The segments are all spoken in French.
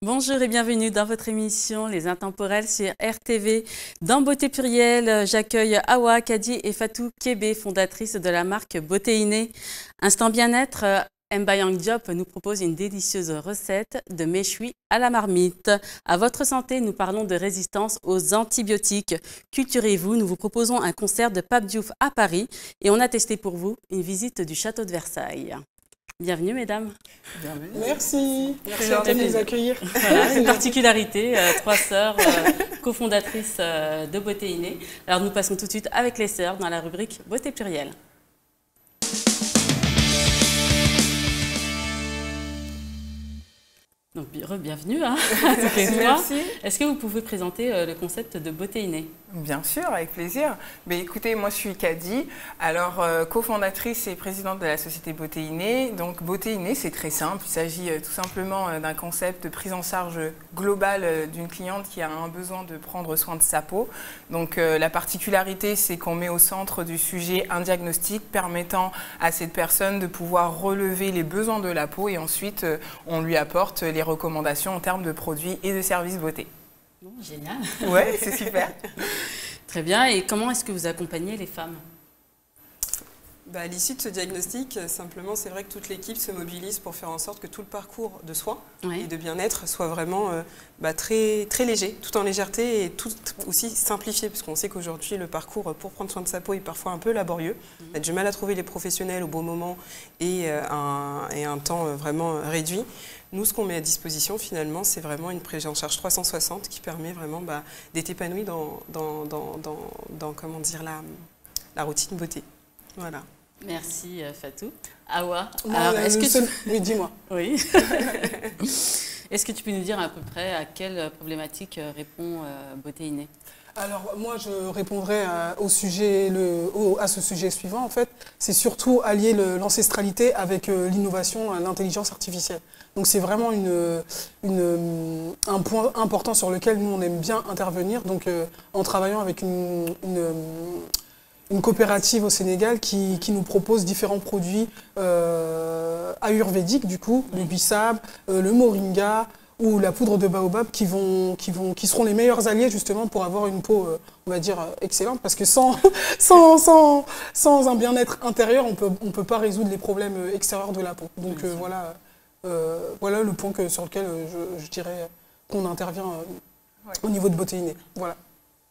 Bonjour et bienvenue dans votre émission Les Intemporels sur RTV. Dans Beauté Plurielle, j'accueille Awa Kadi et Fatou Kébé, fondatrice de la marque Beauté Innée. Instant bien-être, Mbayang Diop nous propose une délicieuse recette de méchoui à la marmite. À votre santé, nous parlons de résistance aux antibiotiques. Culturez-vous, nous vous proposons un concert de Pape Diouf à Paris et on a testé pour vous une visite du château de Versailles. Bienvenue, mesdames. Bienvenue. Merci. Merci de nous accueillir. Voilà, une particularité, trois sœurs cofondatrices de Beauté Innée. Alors, nous passons tout de suite avec les sœurs dans la rubrique Beauté Plurielle. Donc, bienvenue à toutes les trois. Merci. Est-ce que vous pouvez présenter le concept de Beauté Innée? Bien sûr, avec plaisir. Mais écoutez, moi je suis Kadi, alors cofondatrice et présidente de la société Beauté Innée. Donc Beauté Innée, c'est très simple. Il s'agit tout simplement d'un concept de prise en charge globale d'une cliente qui a un besoin de prendre soin de sa peau. Donc la particularité, c'est qu'on met au centre du sujet un diagnostic permettant à cette personne de pouvoir relever les besoins de la peau et ensuite on lui apporte les recommandations en termes de produits et de services beauté. Bon, génial. Ouais, c'est super. Très bien. Et comment est-ce que vous accompagnez les femmes? À l'issue de ce diagnostic, simplement, c'est vrai que toute l'équipe se mobilise pour faire en sorte que tout le parcours de soins et de bien-être soit vraiment très, très léger, tout en légèreté et tout aussi simplifié, parce qu'on sait qu'aujourd'hui, le parcours pour prendre soin de sa peau est parfois un peu laborieux. On a du mal à trouver les professionnels au bon moment et un temps vraiment réduit. Nous, ce qu'on met à disposition, finalement, c'est vraiment une prise en charge 360 qui permet vraiment d'être épanoui dans comment dire, la routine beauté. Voilà. Merci Fatou. Awa, Oui, dis-moi. Oui. Est-ce que tu peux nous dire à peu près à quelle problématique répond Beauté Innée? Alors moi je répondrai à ce sujet suivant en fait. C'est surtout allier l'ancestralité avec l'innovation, l'intelligence artificielle. Donc c'est vraiment un point important sur lequel nous on aime bien intervenir. Donc en travaillant avec une coopérative au Sénégal qui nous propose différents produits ayurvédiques du coup, le bissap, le moringa ou la poudre de baobab qui seront les meilleurs alliés justement pour avoir une peau, on va dire, excellente. Parce que sans un bien-être intérieur, on peut pas résoudre les problèmes extérieurs de la peau. Donc voilà le point sur lequel je dirais qu'on intervient au niveau de Beauté Innée. Voilà.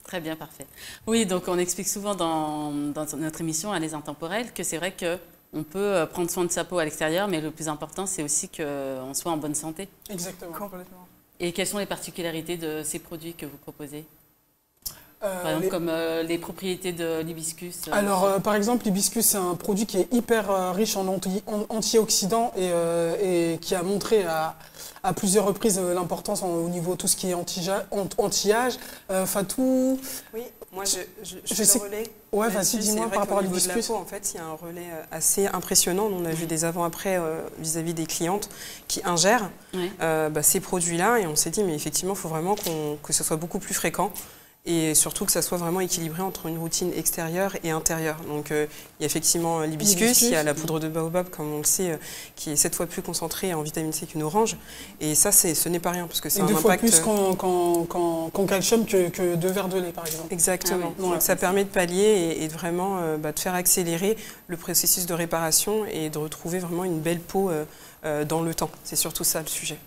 Très bien, parfait. Oui, donc on explique souvent dans notre émission à Les Intemporels que c'est vrai qu'on peut prendre soin de sa peau à l'extérieur, mais le plus important, c'est aussi qu'on soit en bonne santé. Exactement. Complètement. Et quelles sont les particularités de ces produits que vous proposez? Par exemple, comme les propriétés de l'hibiscus. Alors, par exemple, l'hibiscus, c'est un produit qui est hyper riche en antioxydants et qui a montré à plusieurs reprises l'importance au niveau de tout ce qui est anti-âge. Fatou? Oui, moi je fais le relais. Ouais, vas-y, dis-moi par rapport à l'hibiscus. En fait, il y a un relais assez impressionnant. On a vu des avant-après vis-à-vis des clientes qui ingèrent ces produits-là et on s'est dit, mais effectivement, il faut vraiment que ce soit beaucoup plus fréquent. Et surtout que ça soit vraiment équilibré entre une routine extérieure et intérieure. Donc il y a effectivement l'hibiscus, il y a la poudre de baobab, comme on le sait, qui est 7 fois plus concentrée en vitamine C qu'une orange. Et ça, ce n'est pas rien, parce que c'est un impact... 2 fois plus qu'en calcium que 2 verres de lait, par exemple. Exactement. Donc ça permet de pallier et de vraiment de faire accélérer le processus de réparation et de retrouver vraiment une belle peau dans le temps. C'est surtout ça le sujet.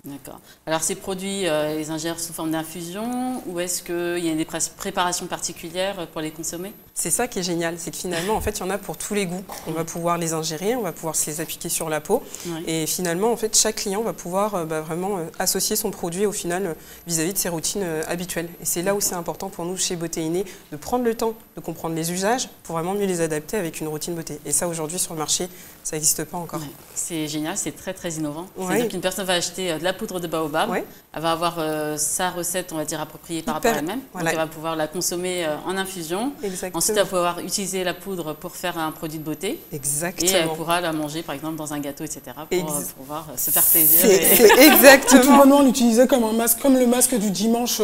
D'accord. Alors ces produits, les ingèrent sous forme d'infusion ou est-ce qu'il y a des préparations particulières pour les consommer? C'est ça qui est génial, c'est que finalement, en fait, il y en a pour tous les goûts. On va pouvoir les ingérer, on va pouvoir se les appliquer sur la peau. Ouais. Et finalement, en fait, chaque client va pouvoir vraiment associer son produit au final vis-à-vis de ses routines habituelles. Et c'est là où c'est important pour nous, chez Beauté Innée, de prendre le temps de comprendre les usages pour vraiment mieux les adapter avec une routine beauté. Et ça, aujourd'hui, sur le marché, ça n'existe pas encore. Ouais. C'est génial, c'est très, très innovant. Ouais. C'est-à-dire qu'une personne va acheter de la poudre de baobab, elle va avoir sa recette, on va dire, appropriée par rapport à elle-même. Donc elle va pouvoir la consommer en infusion. Exactement. Ensuite, elle va pouvoir utiliser la poudre pour faire un produit de beauté. Exactement. Et elle pourra la manger, par exemple, dans un gâteau, etc. pour pouvoir se faire plaisir. C'est exactement. Tout bonnement l'utiliser comme un masque, comme le masque du dimanche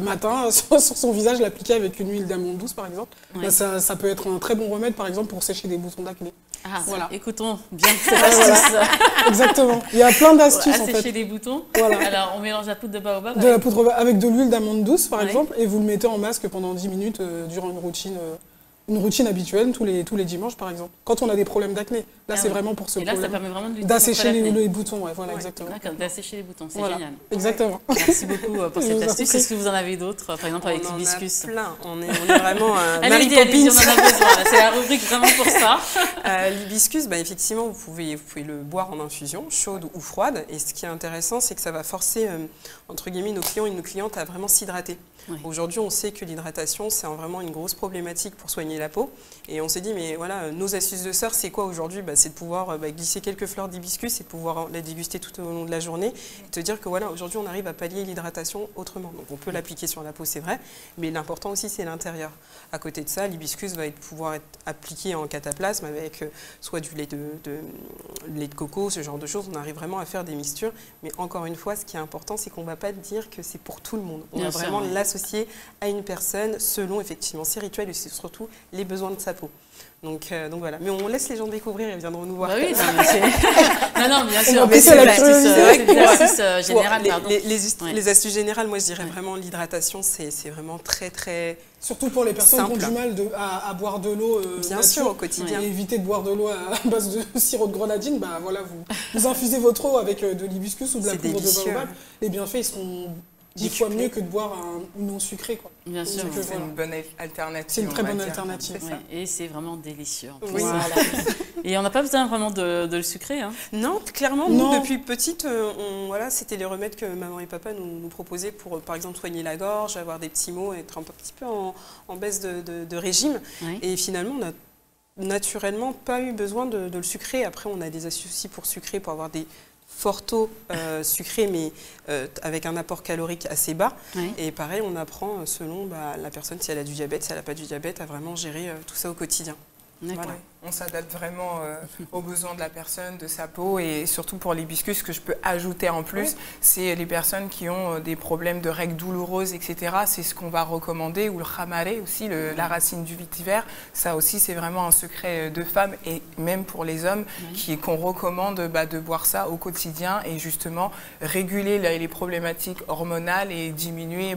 matin sur son visage, l'appliquer avec une huile d'amande douce, par exemple. Ça peut être un très bon remède, par exemple, pour sécher des boutons d'acné. Ah, voilà. Écoutons bien cette astuce. Exactement. Il y a plein d'astuces en fait. Assécher les boutons. Voilà. Alors, on mélange la poudre de baobab De la poudre avec de l'huile d'amande douce, par Ouais. exemple, et vous le mettez en masque pendant 10 minutes durant une routine habituelle, tous les dimanches, par exemple. Quand on a des problèmes d'acné. Là, c'est vraiment pour ce Et là, ça problème. permet vraiment de lutter D'assécher contre l'acné. les boutons, ouais, voilà, exactement. D'accord, d'assécher les boutons, c'est Voilà. génial. Exactement. Merci beaucoup pour Je cette vous en astuce. prie. Est-ce que vous en avez d'autres, par exemple avec On en l'hibiscus? a plein. On est vraiment Mary Allez-y, allez-y, on en Poppins. a besoin. C'est la rubrique vraiment pour ça. L'hibiscus, effectivement, vous pouvez le boire en infusion, chaude ou froide. Et ce qui est intéressant, c'est que ça va forcer, entre guillemets, nos clients et nos clientes à vraiment s'hydrater. Oui. Aujourd'hui, on sait que l'hydratation, c'est vraiment une grosse problématique pour soigner la peau. Et on s'est dit, mais voilà, nos astuces de sœurs, c'est quoi aujourd'hui? C'est de pouvoir glisser quelques fleurs d'hibiscus et de pouvoir la déguster tout au long de la journée. Et te dire que voilà, aujourd'hui, on arrive à pallier l'hydratation autrement. Donc, on peut l'appliquer sur la peau, c'est vrai. Mais l'important aussi, c'est l'intérieur. À côté de ça, l'hibiscus va pouvoir être appliqué en cataplasme avec soit du lait lait de coco, ce genre de choses. On arrive vraiment à faire des mixtures. Mais encore une fois, ce qui est important, c'est qu'on ne va pas dire que c'est pour tout le monde. On Bien va sûr, vraiment oui. l'associer à une personne selon effectivement ses rituels et surtout les besoins de sa peau. Donc voilà. Mais on laisse les gens découvrir et viendront nous voir. Bah oui, non, bien sûr. va Mais pousser c'est la l'astuce curiosité. générale, pardon. Les astuces générales, moi je dirais Ouais. vraiment l'hydratation, c'est vraiment très très Surtout pour les personnes qui ont simple. du mal à boire de l'eau Bien nature, sûr au quotidien. et éviter de boire de l'eau à base de sirop de grenadine, voilà, vous infusez votre eau avec de l'hibiscus ou de la C'est poudre délicieux. de baobab. Les bienfaits, ils seront 10 fois Décuplés. mieux que de boire un non sucré, quoi. Bien sûr. Donc, oui. C'est une bonne alternative. C'est une très on va bonne dire. alternative. C'est Ouais, ça. et c'est vraiment délicieux. En plus. Oui. Voilà. Et on n'a pas besoin vraiment de le sucrer. Hein. Non, clairement, Non. nous, depuis petite, voilà, c'était les remèdes que maman et papa nous proposaient pour, par exemple, soigner la gorge, avoir des petits maux, être un petit peu en baisse de régime. Oui. Et finalement, on n'a naturellement pas eu besoin de le sucrer. Après, on a des astuces aussi pour sucrer, pour avoir des forts taux sucrés, mais avec un apport calorique assez bas. Oui. Et pareil, on apprend selon la personne, si elle a du diabète, si elle n'a pas du diabète, à vraiment gérer tout ça au quotidien. D'accord. Voilà. On s'adapte vraiment aux besoins de la personne, de sa peau, et surtout pour l'hibiscus, ce que je peux ajouter en plus, c'est les personnes qui ont des problèmes de règles douloureuses, etc. C'est ce qu'on va recommander, ou le ramaré aussi, la racine du vétiver. Ça aussi, c'est vraiment un secret de femme, et même pour les hommes, qu'on recommande de boire ça au quotidien et justement réguler les problématiques hormonales et diminuer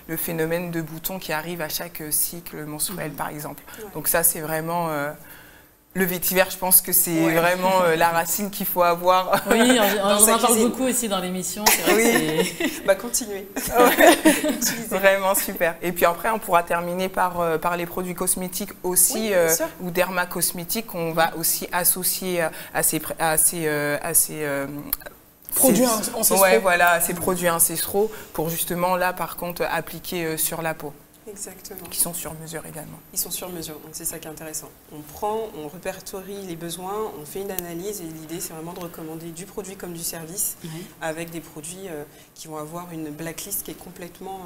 le phénomène de boutons qui arrive à chaque cycle menstruel, par exemple. Ouais. Donc ça, c'est vraiment... le vétiver, je pense que c'est vraiment la racine qu'il faut avoir. Oui, on Dans sa en parle cuisine. beaucoup aussi dans l'émission. C'est vrai que c'est- Continuez. Vraiment super. Et puis après, on pourra terminer par les produits cosmétiques aussi, Oui, bien sûr. ou dermacosmétiques qu'on va aussi associer à ces Produits ancestraux. Ouais, voilà, ces produits ancestraux pour justement, là, par contre, appliquer sur la peau, Exactement. qui sont sur mesure également. Ils sont sur mesure, donc c'est ça qui est intéressant. On répertorie les besoins, on fait une analyse et l'idée c'est vraiment de recommander du produit comme du service Oui. avec des produits qui vont avoir une blacklist qui est complètement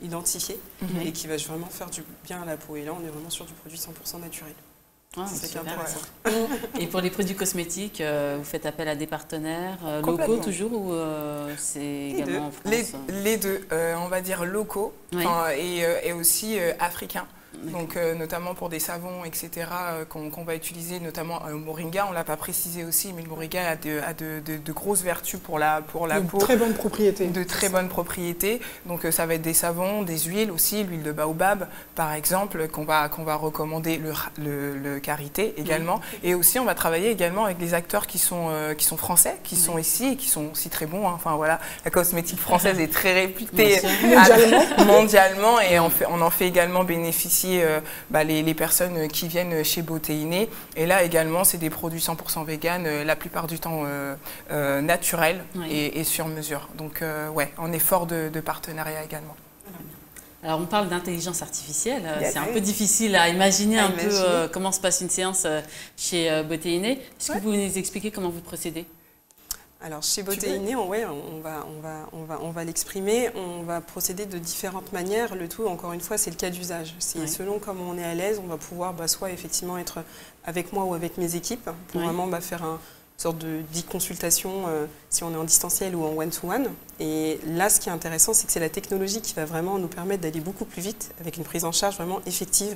identifiée et qui va vraiment faire du bien à la peau. Et là on est vraiment sur du produit 100% naturel. Ah, C'est ça qui est super. intéressant. Et pour les produits cosmétiques, vous faites appel à des partenaires locaux Complètement. toujours ou c'est également en France Les deux, on va dire locaux, Oui. et aussi africains. Donc notamment pour des savons, etc., qu'on va utiliser, notamment au moringa. On ne l'a pas précisé aussi, mais le moringa a de grosses vertus pour la peau. Très bonne propriété. De très bonnes propriétés. Donc ça va être des savons, des huiles aussi, l'huile de baobab par exemple, qu'on va recommander, le karité également. Et aussi on va travailler également avec des acteurs qui sont français, qui sont ici et qui sont aussi très bons. Hein. Enfin voilà, la cosmétique française est très réputée mondialement et on en fait également bénéficier les personnes qui viennent chez Beauté-Iné. Et là également c'est des produits 100% vegan, la plupart du temps naturels et sur mesure. Donc on est fort de partenariat également. Alors on parle d'intelligence artificielle, Yes. c'est un peu difficile à imaginer À un peu imaginer. comment se passe une séance chez Beauté-Iné. Est-ce que vous pouvez nous expliquer comment vous procédez? Alors chez Beauté-Iné, on va l'exprimer, on va procéder de différentes manières. Le tout, encore une fois, c'est le cas d'usage. C'est selon comment on est à l'aise, on va pouvoir soit effectivement être avec moi ou avec mes équipes pour vraiment faire une sorte de consultation si on est en distanciel ou en one-to-one. Et là, ce qui est intéressant, c'est que c'est la technologie qui va vraiment nous permettre d'aller beaucoup plus vite avec une prise en charge vraiment effective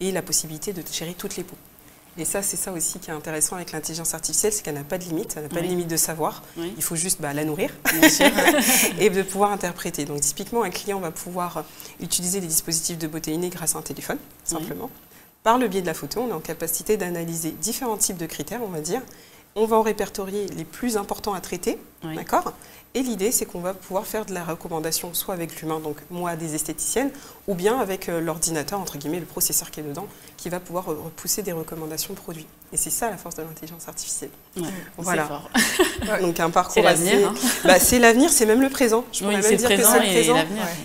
et la possibilité de gérer toutes les peaux. Et ça, c'est ça aussi qui est intéressant avec l'intelligence artificielle, c'est qu'elle n'a pas de limite, elle n'a pas de limite de savoir. Il faut juste la nourrir et de pouvoir interpréter. Donc typiquement, un client va pouvoir utiliser les dispositifs de beauté innée grâce à un téléphone, simplement. Par le biais de la photo, on est en capacité d'analyser différents types de critères, on va dire. On va en répertorier les plus importants à traiter, d'accord ? Et l'idée, c'est qu'on va pouvoir faire de la recommandation, soit avec l'humain, donc moi, des esthéticiennes, ou bien avec l'ordinateur, entre guillemets, le processeur qui est dedans, qui va pouvoir repousser des recommandations de produits. Et c'est ça la force de l'intelligence artificielle. Voilà. Fort. Donc un parcours c'est l'avenir. C'est l'avenir, c'est même le présent. Je pourrais même dire que c'est le présent.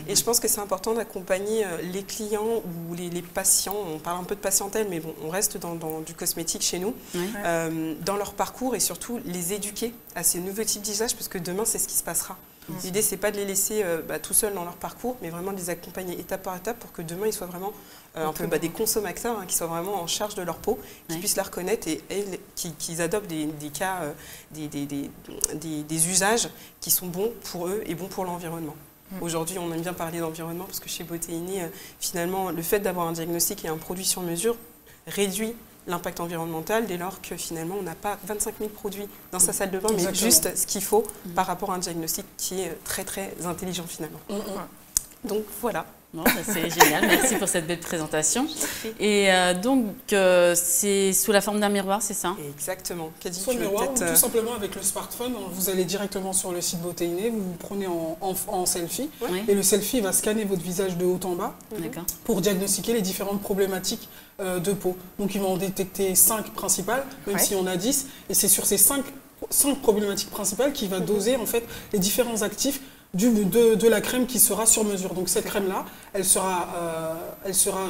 Et je pense que c'est important d'accompagner les clients ou les patients. On parle un peu de patientèle, mais bon, on reste dans du cosmétique chez nous, dans leur parcours et surtout les éduquer à ces nouveaux types d'usages, parce que demain, c'est ce qui se passera. L'idée, c'est pas de les laisser tout seuls dans leur parcours, mais vraiment de les accompagner étape par étape pour que demain, ils soient vraiment un peu des consommateurs, qui soient vraiment en charge de leur peau, qui puissent la reconnaître et qu'ils adoptent des cas, des usages qui sont bons pour eux et bons pour l'environnement. Aujourd'hui, on aime bien parler d'environnement parce que chez Beauté Innée, finalement, le fait d'avoir un diagnostic et un produit sur mesure réduit l'impact environnemental dès lors que finalement on n'a pas 25 000 produits dans sa salle de bain, mais juste ce qu'il faut par rapport à un diagnostic qui est très très intelligent finalement. Donc voilà. Bon, c'est génial, merci pour cette belle présentation. Et donc, c'est sous la forme d'un miroir, c'est ça? Exactement. Soit le miroir, ou tout simplement avec le smartphone, vous allez directement sur le site Beauté Innée, vous vous prenez en selfie, et le selfie va scanner votre visage de haut en bas pour diagnostiquer les différentes problématiques de peau. Donc, ils vont en détecter 5 principales, même si on a 10, et c'est sur ces 5 problématiques principales qu'il va doser en fait les différents actifs de la crème qui sera sur mesure. Donc cette crème-là, elle sera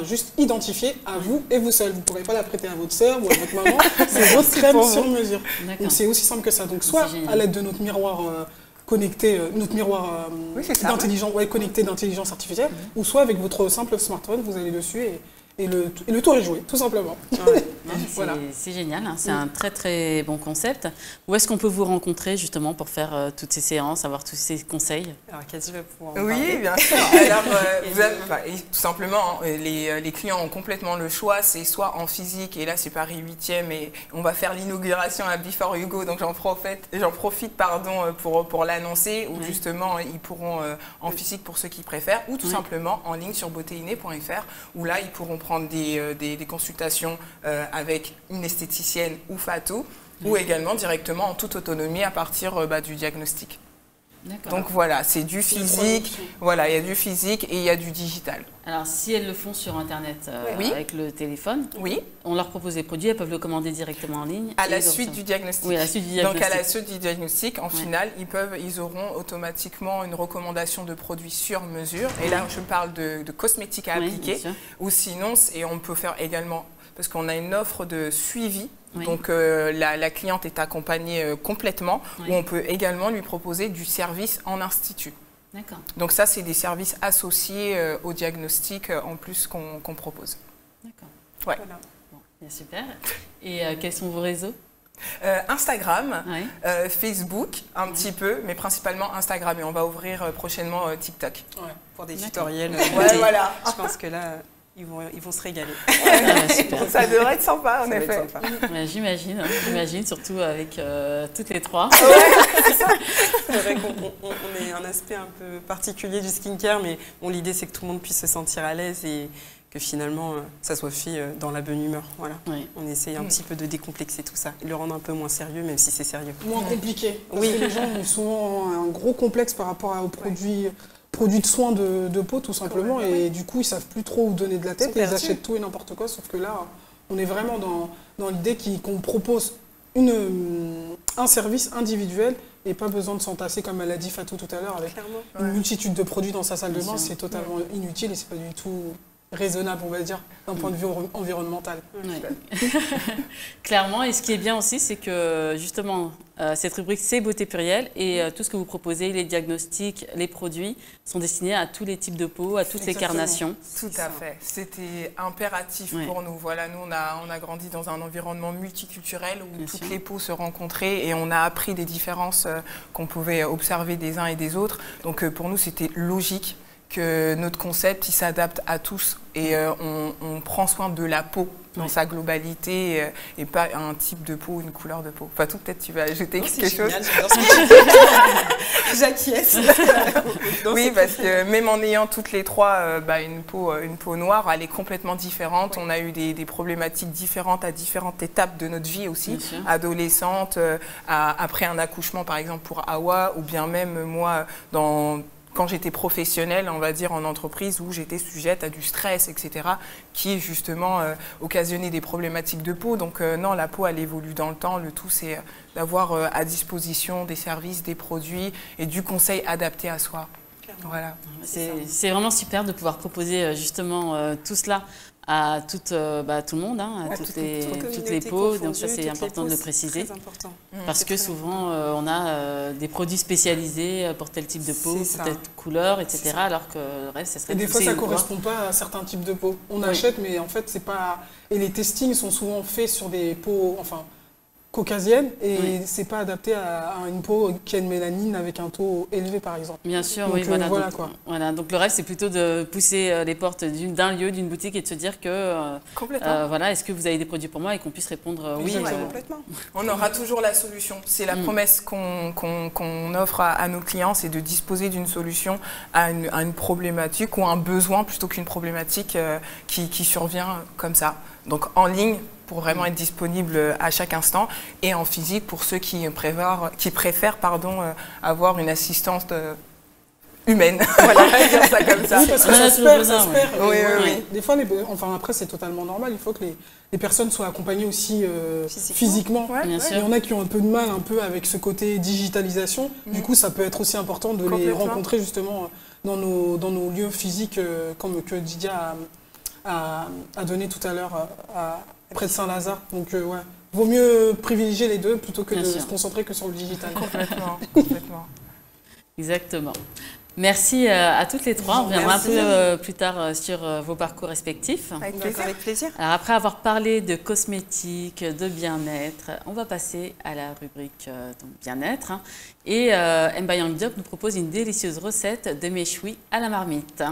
juste identifiée à vous et vous seul. Vous ne pourrez pas la prêter à votre sœur ou à votre maman. C'est votre crème sur mesure. Donc c'est aussi simple que ça. Donc soit à l'aide de notre miroir connecté, connecté d'intelligence artificielle, ou soit avec votre simple smartphone, vous allez dessus et le tour est joué, tout simplement. Voilà. C'est génial, hein. C'est un très très bon concept. Où est-ce qu'on peut vous rencontrer justement pour faire toutes ces séances, avoir tous ces conseils? Alors Cathy va pouvoir en parler. Oui, bien sûr. Alors, tout simplement, les clients ont complètement le choix. C'est soit en physique, et là c'est Paris 8e, et on va faire l'inauguration à Before Hugo, donc j'en profite pour l'annoncer, où justement ils pourront en physique pour ceux qui préfèrent, ou tout simplement en ligne sur beautéinnée.fr, où là ils pourront prendre des consultations avec une esthéticienne ou Fatou, ou également directement en toute autonomie à partir du diagnostic. Donc voilà, c'est du physique, voilà, il y a du physique et il y a du digital. Alors si elles le font sur Internet avec le téléphone, on leur propose des produits, elles peuvent le commander directement en ligne. À la suite du diagnostic. Oui, à la suite du diagnostic. Donc à la suite du diagnostic, en finale, ils auront automatiquement une recommandation de produits sur mesure. Et là, je parle de cosmétiques à appliquer. Ou sinon, et on peut faire également, parce qu'on a une offre de suivi. Donc la cliente est accompagnée complètement, où on peut également lui proposer du service en institut. Donc ça, c'est des services associés au diagnostic en plus qu'on propose. D'accord. Ouais. Voilà. Bon, bien, super. Et quels sont vos réseaux? Instagram, Facebook, un petit peu, mais principalement Instagram. Et on va ouvrir prochainement TikTok. Pour des tutoriels. Voilà. Je pense que là... Ils vont se régaler. Ça devrait être sympa, en effet. J'imagine, surtout avec toutes les trois. C'est vrai qu'on est un aspect un peu particulier du skincare, mais l'idée, c'est que tout le monde puisse se sentir à l'aise et que finalement, ça soit fait dans la bonne humeur. Voilà. On essaye un petit peu de décomplexer tout ça et le rendre un peu moins sérieux, même si c'est sérieux. Moins compliqué. Parce que les gens ont souvent un gros complexe par rapport aux produits de soins de peau tout simplement, et du coup ils savent plus trop où donner de la tête, et ils achètent tout et n'importe quoi, sauf que là on est vraiment dans l'idée qu'on propose un service individuel et pas besoin de s'entasser, comme elle a dit Fatou tout à l'heure, avec une multitude de produits dans sa salle de bain. C'est totalement inutile et c'est pas du tout raisonnable, on va dire, d'un point de vue environnemental. Clairement, et ce qui est bien aussi, c'est que justement, cette rubrique, c'est beauté plurielle, et tout ce que vous proposez, les diagnostics, les produits, sont destinés à tous les types de peau, à toutes les carnations. Tout à fait. C'était impératif pour nous. Voilà, nous, on a grandi dans un environnement multiculturel où toutes les peaux se rencontraient, et on a appris des différences qu'on pouvait observer des uns et des autres. Donc pour nous, c'était logique que notre concept, il s'adapte à tous et on prend soin de la peau dans sa globalité et pas un type de peau, une couleur de peau. Fatou, peut-être tu vas ajouter quelque chose. J'acquiesce. Oui, parce que même en ayant toutes les trois une peau noire, elle est complètement différente. On a eu des problématiques différentes à différentes étapes de notre vie aussi, adolescente, après un accouchement par exemple pour Awa, ou bien même moi quand j'étais professionnelle, on va dire, en entreprise, où j'étais sujette à du stress, etc., qui, justement, occasionnait des problématiques de peau. Donc, non, la peau, elle évolue dans le temps. Le tout, c'est d'avoir à disposition des services, des produits et du conseil adapté à soi. Voilà. C'est vraiment super de pouvoir proposer, justement, tout cela à tout le monde, à toutes les peaux. Donc ça, c'est important de le préciser. Parce que souvent, on a des produits spécialisés pour tel type de peau, pour telle couleur, etc. Alors que le reste, ça serait... Et des fois, ça ne correspond pas à certains types de peau. On achète, mais en fait, c'est pas... Et les testings sont souvent faits sur des peaux... caucasienne et c'est pas adapté à une peau qui a une mélanine avec un taux élevé par exemple. Bien sûr, donc, oui, voilà. Voilà, donc, quoi. Voilà, donc le rêve c'est plutôt de pousser les portes d'un lieu, d'une boutique et de se dire que voilà, est-ce que vous avez des produits pour moi et qu'on puisse répondre oui. Complètement. On aura toujours la solution. C'est la promesse qu'on offre à nos clients, c'est de disposer d'une solution à une problématique ou un besoin plutôt qu'une problématique qui survient comme ça. Donc en ligne, pour vraiment être disponible à chaque instant, et en physique pour ceux qui préfèrent avoir une assistante humaine. Voilà, dire ça comme ça. Oui, parce que ça se perd. Oui. Des fois, après, c'est totalement normal. Il faut que les personnes soient accompagnées aussi physiquement. Bien sûr. Il y en a qui ont un peu de mal avec ce côté digitalisation. Du coup, ça peut être aussi important de les rencontrer justement dans nos lieux physiques, comme que Didia a donné tout à l'heure près de Saint-Lazare. Donc, vaut mieux privilégier les deux plutôt que de se concentrer que sur le digital. Complètement. Exactement. Merci à toutes les trois. On reviendra un peu plus tard sur vos parcours respectifs. Avec plaisir. Alors, après avoir parlé de cosmétiques, de bien-être, on va passer à la rubrique bien-être. Et Mbayang Diop nous propose une délicieuse recette de méchoui à la marmite.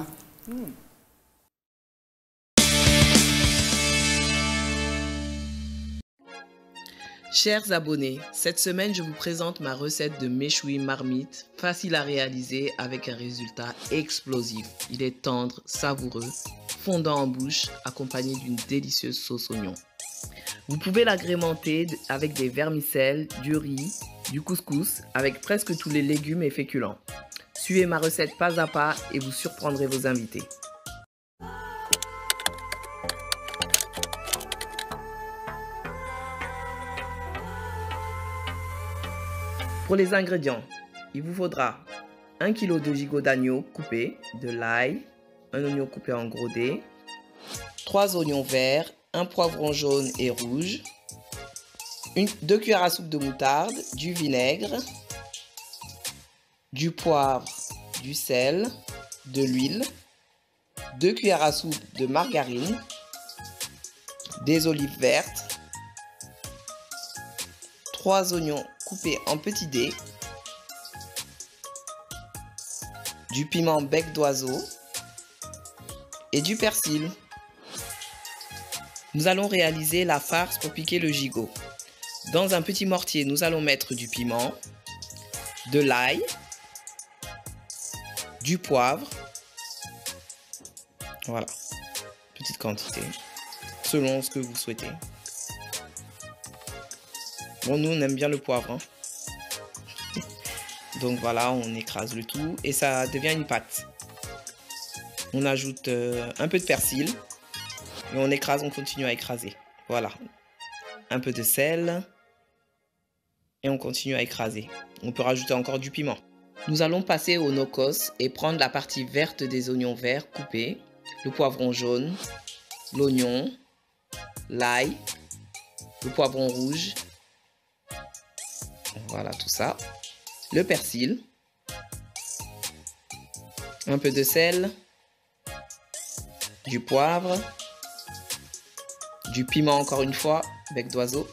Chers abonnés, cette semaine, je vous présente ma recette de méchoui marmite, facile à réaliser avec un résultat explosif. Il est tendre, savoureux, fondant en bouche, accompagné d'une délicieuse sauce oignon. Vous pouvez l'agrémenter avec des vermicelles, du riz, du couscous, avec presque tous les légumes et féculents. Suivez ma recette pas à pas et vous surprendrez vos invités. Pour les ingrédients, il vous faudra 1 kg de gigot d'agneau coupé, de l'ail, un oignon coupé en gros dés, 3 oignons verts, un poivron jaune et rouge, 2 cuillères à soupe de moutarde, du vinaigre, du poivre, du sel, de l'huile, 2 cuillères à soupe de margarine, des olives vertes, 3 oignons coupés en petits dés, du piment bec d'oiseau et du persil. Nous allons réaliser la farce pour piquer le gigot. Dans un petit mortier, nous allons mettre du piment, de l'ail, du poivre, voilà, petite quantité, selon ce que vous souhaitez. Bon, nous, on aime bien le poivre. Hein. Donc voilà, on écrase le tout et ça devient une pâte. On ajoute un peu de persil et on écrase, on continue à écraser. Voilà. Un peu de sel et on continue à écraser. On peut rajouter encore du piment. Nous allons passer au no-cos et prendre la partie verte des oignons verts coupés, le poivron jaune, l'oignon, l'ail, le poivron rouge. Voilà tout ça. Le persil. Un peu de sel. Du poivre. Du piment encore une fois, bec d'oiseau.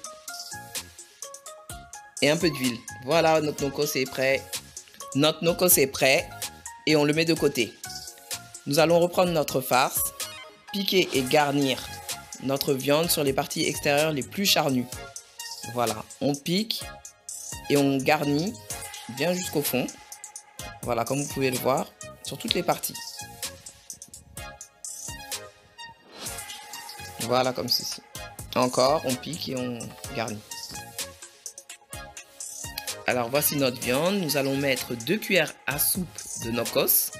Et un peu d'huile. Voilà, notre no-cos est prêt. Notre no-cos est prêt. Et on le met de côté. Nous allons reprendre notre farce, piquer et garnir notre viande sur les parties extérieures les plus charnues. Voilà, on pique et on garnit bien jusqu'au fond. Voilà, comme vous pouvez le voir, sur toutes les parties. Voilà, comme ceci. Encore, on pique et on garnit. Alors, voici notre viande. Nous allons mettre 2 cuillères à soupe de nokos.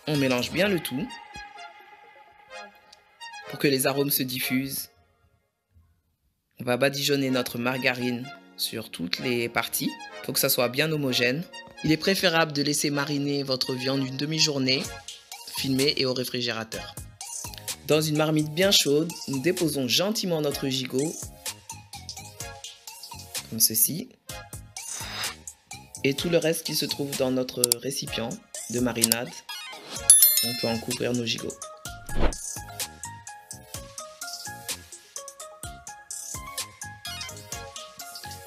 On mélange bien le tout pour que les arômes se diffusent. On va badigeonner notre margarine sur toutes les parties. Il faut que ça soit bien homogène. Il est préférable de laisser mariner votre viande une demi-journée, filmer et au réfrigérateur. Dans une marmite bien chaude, nous déposons gentiment notre gigot, comme ceci, et tout le reste qui se trouve dans notre récipient de marinade. On peut en couvrir nos gigots.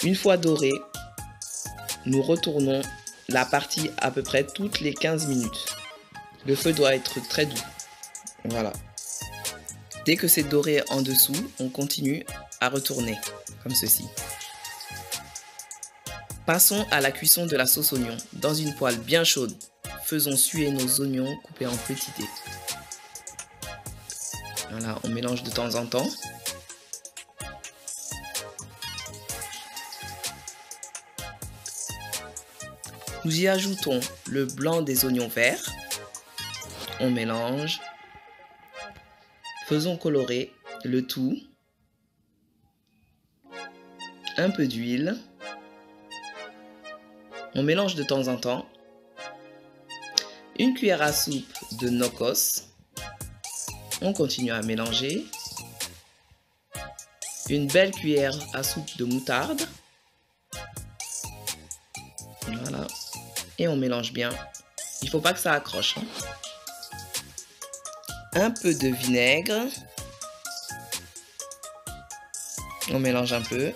Une fois doré, nous retournons la partie à peu près toutes les 15 minutes. Le feu doit être très doux. Voilà. Dès que c'est doré en dessous, on continue à retourner, comme ceci. Passons à la cuisson de la sauce oignon. Dans une poêle bien chaude, faisons suer nos oignons coupés en petits dés. Voilà, on mélange de temps en temps. Nous y ajoutons le blanc des oignons verts. On mélange. Faisons colorer le tout. Un peu d'huile. On mélange de temps en temps. Une cuillère à soupe de nokos. On continue à mélanger. Une belle cuillère à soupe de moutarde. Voilà. Et on mélange bien. Il ne faut pas que ça accroche. Un peu de vinaigre. On mélange un peu.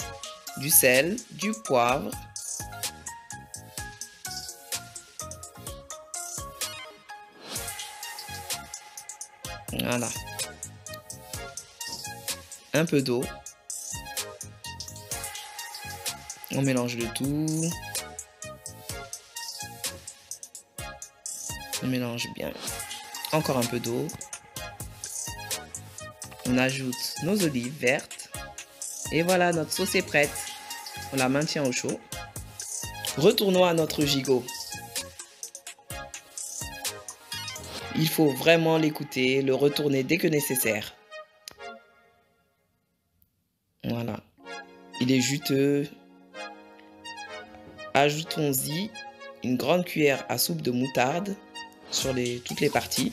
Du sel, du poivre. Voilà. Un peu d'eau. On mélange le tout. On mélange bien. Encore un peu d'eau. On ajoute nos olives vertes. Et voilà, notre sauce est prête. On la maintient au chaud. Retournons à notre gigot. Il faut vraiment l'écouter, le retourner dès que nécessaire. Voilà. Il est juteux. Ajoutons-y une grande cuillère à soupe de moutarde sur toutes les parties.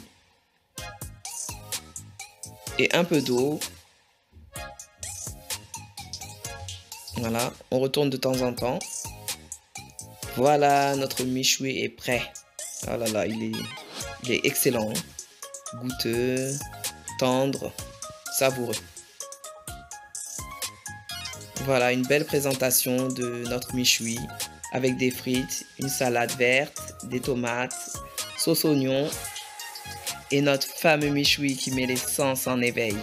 Et un peu d'eau. Voilà, on retourne de temps en temps. Voilà, notre méchoui est prêt. Oh là là, il est excellent. Goûteux, tendre, savoureux. Voilà, une belle présentation de notre méchoui avec des frites, une salade verte, des tomates, sauce oignon et notre fameux méchoui qui met les sens en éveil.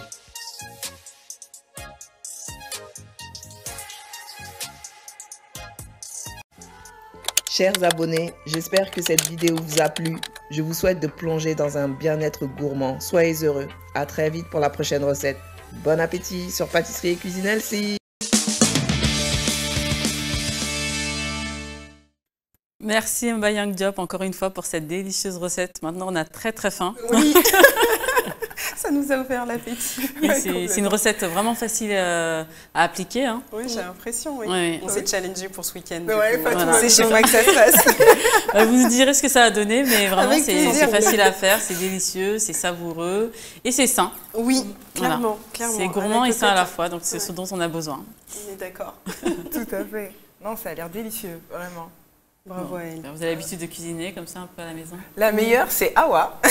Chers abonnés, j'espère que cette vidéo vous a plu. Je vous souhaite de plonger dans un bien-être gourmand. Soyez heureux. À très vite pour la prochaine recette. Bon appétit sur Pâtisserie et Cuisine Elsie. Merci Mbayang Diop encore une fois pour cette délicieuse recette. Maintenant, on a très très faim. Oui, ça nous a ouvert l'appétit. C'est une recette vraiment facile à appliquer. Hein. Oui, j'ai l'impression. Oui. Oui. On s'est challengé pour ce week-end. Ouais, voilà. C'est chez moi que ça se passe. Vous nous direz ce que ça a donné, mais vraiment c'est facile à faire, c'est délicieux, c'est savoureux et c'est sain. Oui, clairement. Voilà. Clairement. C'est gourmand et sain à la fois, donc c'est ce dont on a besoin. On est d'accord. Tout à fait. Non, ça a l'air délicieux, vraiment. Bravo à elle. Vous avez l'habitude de cuisiner comme ça un peu à la maison? La meilleure, c'est Awa. Oui.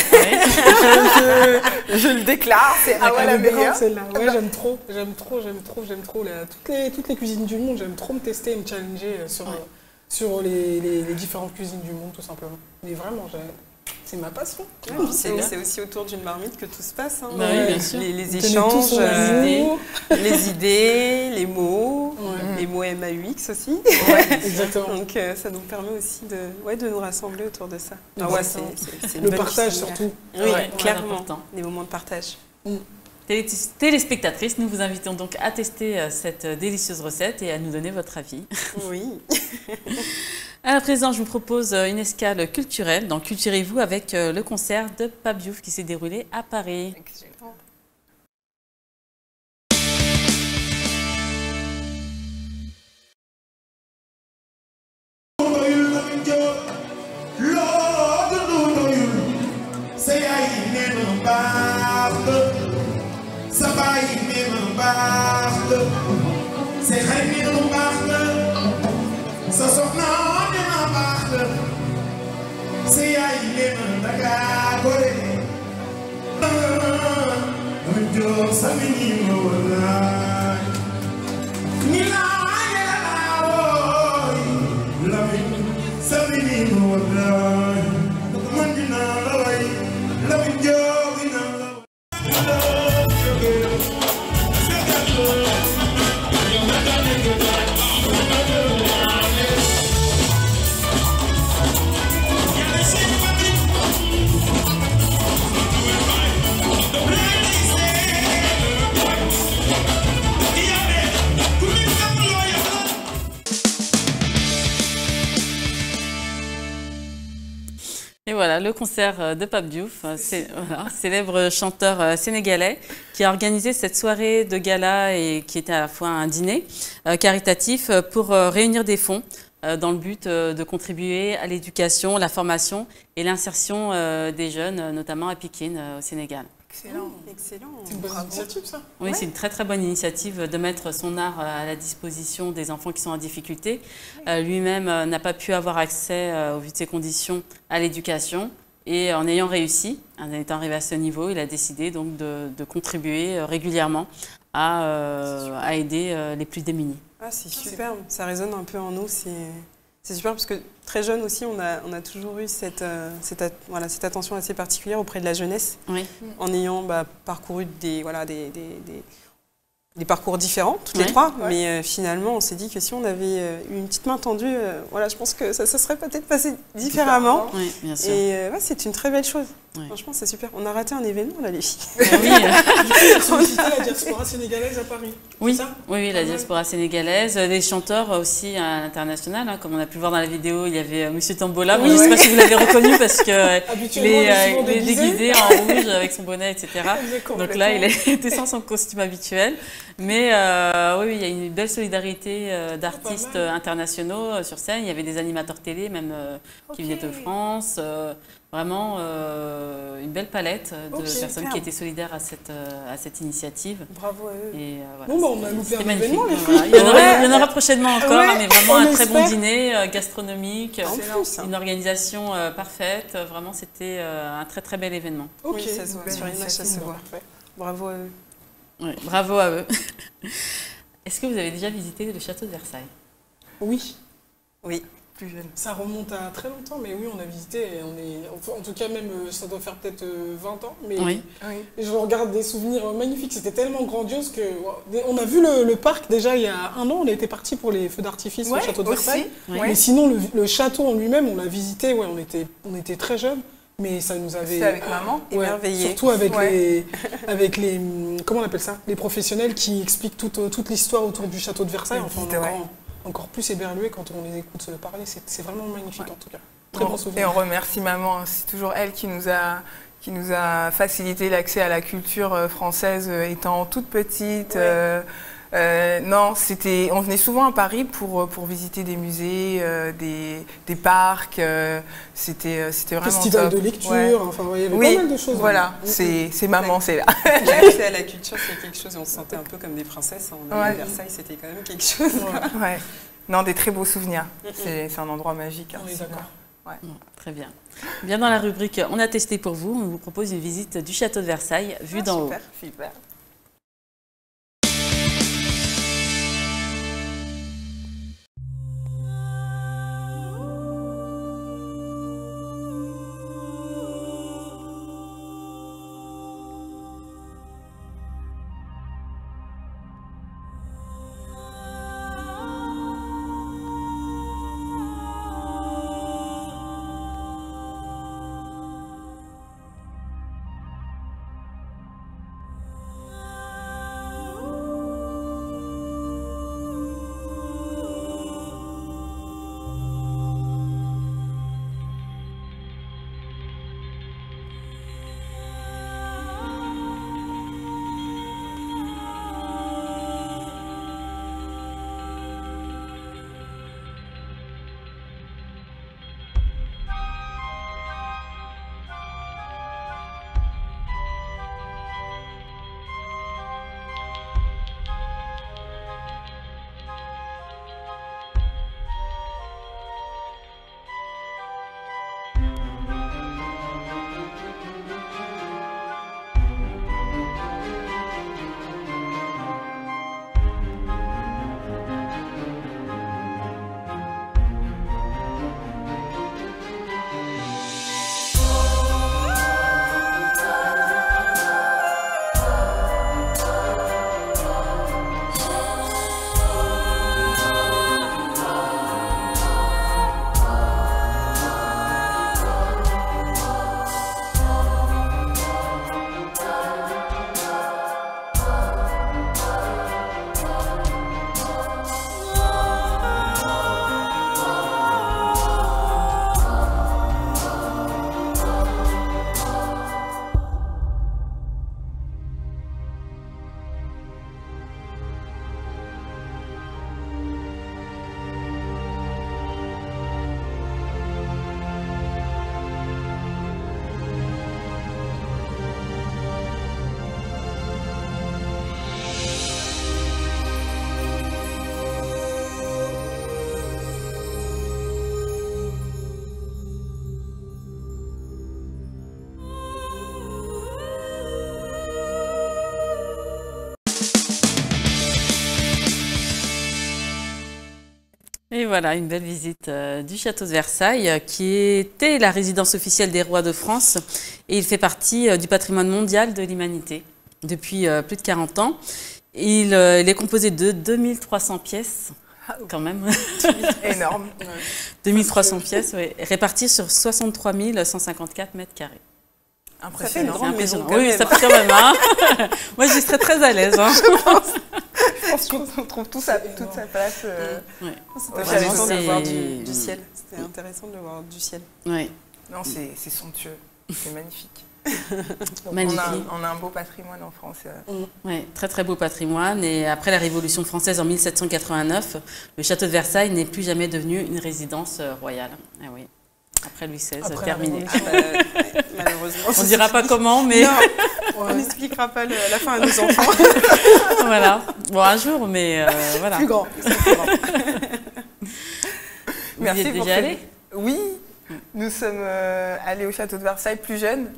je le déclare, c'est Awa la meilleure. Celle-là. Ouais, j'aime trop. Toutes les cuisines du monde, j'aime trop me tester et me challenger sur les différentes cuisines du monde, tout simplement. Mais vraiment, c'est ma passion. Ouais, c'est aussi autour d'une marmite que tout se passe. Hein. Oui, bien sûr. Les échanges, les idées, les mots MAUX aussi. Ouais, exactement. Donc ça nous permet aussi de nous rassembler autour de ça. C'est le partage surtout. Oui, clairement. Les moments de partage. Téléspectatrices, nous vous invitons donc à tester cette délicieuse recette et à nous donner votre avis. Oui. À présent, je vous propose une escale culturelle dans Culturez-vous avec le concert de Pape Diouf qui s'est déroulé à Paris. Excellent. Et voilà, le concert de Pape Diouf, célèbre chanteur sénégalais, qui a organisé cette soirée de gala et qui était à la fois un dîner caritatif pour réunir des fonds dans le but de contribuer à l'éducation, la formation et l'insertion des jeunes, notamment à Pikine, au Sénégal. Excellent. Excellent. C'est une bonne initiative, ça. Oui, c'est une très très bonne initiative de mettre son art à la disposition des enfants qui sont en difficulté. Lui-même n'a pas pu avoir accès, au vu de ses conditions, à l'éducation. Et en ayant réussi, en étant arrivé à ce niveau, il a décidé donc de contribuer régulièrement à aider les plus démunis. Ah, c'est superbe, ça résonne un peu en nous. C'est super parce que très jeune aussi, on a toujours eu cette attention assez particulière auprès de la jeunesse, en ayant parcouru des parcours différents, toutes les trois. Ouais. Mais finalement, on s'est dit que si on avait eu une petite main tendue, je pense que ça se serait peut-être passé différemment. Oui, bien sûr. Et c'est une très belle chose. Ouais. Franchement, c'est super. On a raté un événement, là, les filles. Oui, on a visité la diaspora sénégalaise à Paris. Oui, la diaspora sénégalaise. Des chanteurs aussi à l'international. Hein, comme on a pu le voir dans la vidéo, il y avait Monsieur Tambola. Je ne sais pas si vous l'avez reconnu parce qu'il est déguisé en rouge avec son bonnet, etc. Donc là, il était sans son costume habituel. Mais il y a une belle solidarité d'artistes internationaux sur scène. Il y avait des animateurs télé même qui venaient de France. Vraiment une belle palette de personnes qui étaient solidaires à cette initiative. Bravo à eux. Et, on a loupé un événement, les filles. Il y en aura prochainement encore, mais vraiment un très bon dîner gastronomique, une organisation parfaite. Vraiment, c'était un très très bel événement. Oui, ça se voit. Sur l'image, ça se voit. Bravo à eux. Oui, bravo à eux. Est-ce que vous avez déjà visité le château de Versailles? Oui. Oui. Plus jeune. Ça remonte à très longtemps, mais oui, on a visité. En tout cas, même, ça doit faire peut-être 20 ans. Mais je regarde des souvenirs magnifiques. C'était tellement grandiose que... On a vu le parc déjà il y a un an. On a été partis pour les feux d'artifice au château de Versailles. Mais sinon, le château en lui-même, on l'a visité. Ouais, on était très jeunes. Mais ça nous avait... C'était avec maman. Émerveillé. Surtout avec les... Comment on appelle ça? Les professionnels qui expliquent toute l'histoire autour du château de Versailles. Enfin, encore plus éberlué quand on les écoute parler. C'est vraiment magnifique en tout cas. Très bon souvenir. Et on remercie maman. C'est toujours elle qui nous a facilité l'accès à la culture française étant toute petite. Non, on venait souvent à Paris pour visiter des musées, des parcs. C'était vraiment festival de lecture, enfin il y avait pas mal de choses. Voilà, c'est maman, c'est là. L'accès à la culture, c'est quelque chose. On se sentait un peu comme des princesses. À Versailles, c'était quand même quelque chose. Ouais. Non, des très beaux souvenirs. C'est un endroit magique. On est d'accord. Très bien. Bien dans la rubrique On a testé pour vous, on vous propose une visite du château de Versailles vue d'en haut. Super. voilà, une belle visite du château de Versailles, qui était la résidence officielle des rois de France. Et il fait partie du patrimoine mondial de l'humanité depuis plus de 40 ans. Il est composé de 2300 pièces, quand même. Énorme. 2300 pièces, oui, réparties sur 63 154 mètres carrés. Ça fait une grande maison. Oui, ça fait quand même. Hein. Moi, j'y serais très à l'aise. Hein. Je pense qu'on trouve toute sa place. C'était intéressant de le voir du ciel. C'était intéressant de le voir du ciel. Oui. Non, c'est somptueux. C'est magnifique. Magnifique. On a un beau patrimoine en France. Oui, très très beau patrimoine. Et après la Révolution française en 1789, le château de Versailles n'est plus jamais devenu une résidence royale. Ah oui. Après Louis XVI, terminé. Malheureusement. On ne dira pas comment, mais... Non, on n'expliquera pas la fin à nos enfants. Voilà. Bon, un jour, mais voilà. Plus grand. Merci Vous y êtes pour déjà allé? Oui, nous sommes allés au château de Versailles plus jeunes,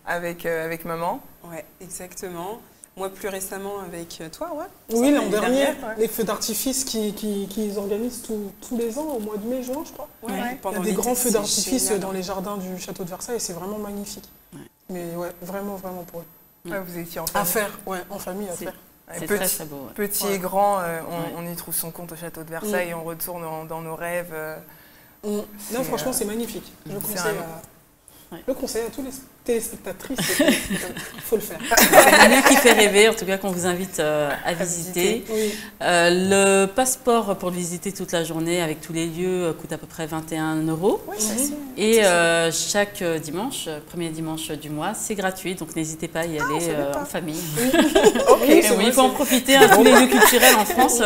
avec maman. Ouais, exactement. Moi, plus récemment, avec toi, ouais. Oui, l'an dernier, les feux d'artifice qu'ils organisent tous les ans, au mois de mai, juin, je crois. Ouais. Il y a des grands feux d'artifice dans les jardins du château de Versailles et c'est vraiment magnifique. Ouais. Mais ouais, vraiment, vraiment pour eux. Ouais, vous étiez en famille. À faire, ouais, en famille, à faire. C'est très, très beau. Ouais. Petit et grand, on y trouve son compte au château de Versailles et on retourne dans nos rêves. Non, franchement, c'est magnifique. Je conseille à tous les téléspectatrices, il faut le faire. C'est un lieu qui fait rêver, en tout cas qu'on vous invite à visiter. Oui. Le passeport pour visiter toute la journée avec tous les lieux coûte à peu près 21 €. Oui, et chaque dimanche, premier dimanche du mois, c'est gratuit, donc n'hésitez pas à y aller en famille. Okay, oui, il faut en profiter, tous les lieux culturels en France.